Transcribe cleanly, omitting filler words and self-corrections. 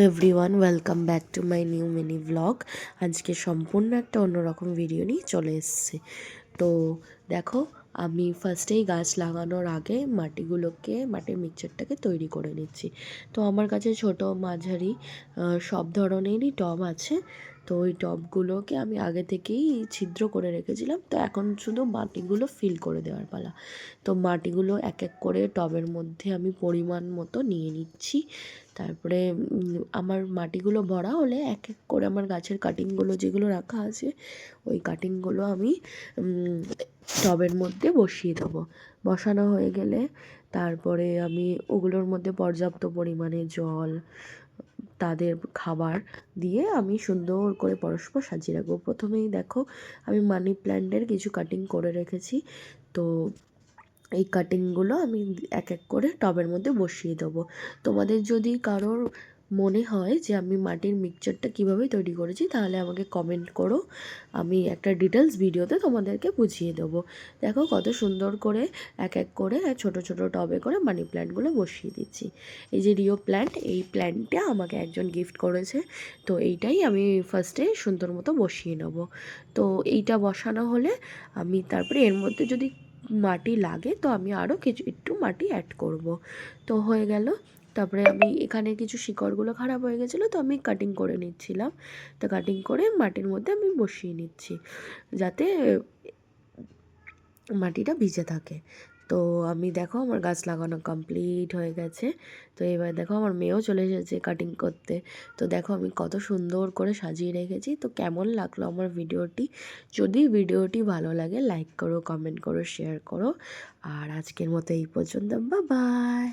Everyone, welcome back to my new mini blog. আজকে সম্পূর্ণ একটা অন্যরকম ভিডিও নিয়ে চলে এসেছি। তো দেখো, আমি ফার্স্টেই গাছ লাগানোর আগে মাটির মিক্সচারটাকে তৈরি করে নিচ্ছি। তো আমার কাছে ছোট মাঝারি সব ধরনেরই টব আছে। তো ওই টবগুলোকে আমি আগে থেকেই ছিদ্র করে রেখেছিলাম। তো এখন শুধু মাটিগুলো ফিল করে দেওয়ার পালা। তো মাটিগুলো এক এক করে টবের মধ্যে আমি পরিমাণ মতো নিয়ে নিচ্ছি। তারপরে আমার মাটিগুলো ভরা হলে এক এক করে আমার গাছের কাটিংগুলো যেগুলো রাখা আছে ওই কাটিংগুলো আমি টবের মধ্যে বসিয়ে দেবো। বসানো হয়ে গেলে তারপরে আমি ওগুলোর মধ্যে পর্যাপ্ত পরিমাণে জল, তাদের খাবার দিয়ে আমি সুন্দর করে পরস্পর সাজিয়ে রাখবো। প্রথমেই দেখো, আমি মানি প্ল্যান্টের কিছু কাটিং করে রেখেছি। তো এই কাটিংগুলো আমি এক এক করে টবের মধ্যে বসিয়ে দেবো। তোমাদের যদি কারোর মনে হয় যে আমি মাটির মিক্সচারটা কীভাবে তৈরি করেছি, তাহলে আমাকে কমেন্ট করো, আমি একটা ডিটেলস ভিডিওতে তোমাদেরকে বুঝিয়ে দেবো। দেখো কত সুন্দর করে এক এক করে ছোট ছোট টবে করে মানি প্ল্যান্টগুলো বসিয়ে দিচ্ছি। এই যে রিও প্ল্যান্ট, এই প্ল্যান্টটা আমাকে একজন গিফট করেছে। তো এইটাই আমি ফার্স্টে সুন্দর মতো বসিয়ে নেব। তো এইটা বসানো হলে আমি তারপরে এর মধ্যে যদি মাটি লাগে তো আমি আরও একটু মাটি অ্যাড করব। তো হয়ে গেল। তারপরে আমি এখানে কিছু শিকড়গুলো খারাপ হয়ে গেছিলো, তো আমি কাটিং করে নিচ্ছিলাম। তো কাটিং করে মাটির মধ্যে আমি বসিয়ে নিচ্ছি যাতে মাটিটা ভিজে থাকে। তো আমি দেখো আমার গাছ লাগানো কমপ্লিট হয়ে গেছে। তো এবার দেখো আমার মেয়েও চলে এসেছে কাটিং করতে। তো দেখো আমি কত সুন্দর করে সাজিয়ে রেখেছি। তো কেমন লাগলো আমার ভিডিওটি? যদি ভিডিওটি ভালো লাগে লাইক করো, কমেন্ট করো, শেয়ার করো। আর আজকের মতো এই পর্যন্ত, বাই বাই।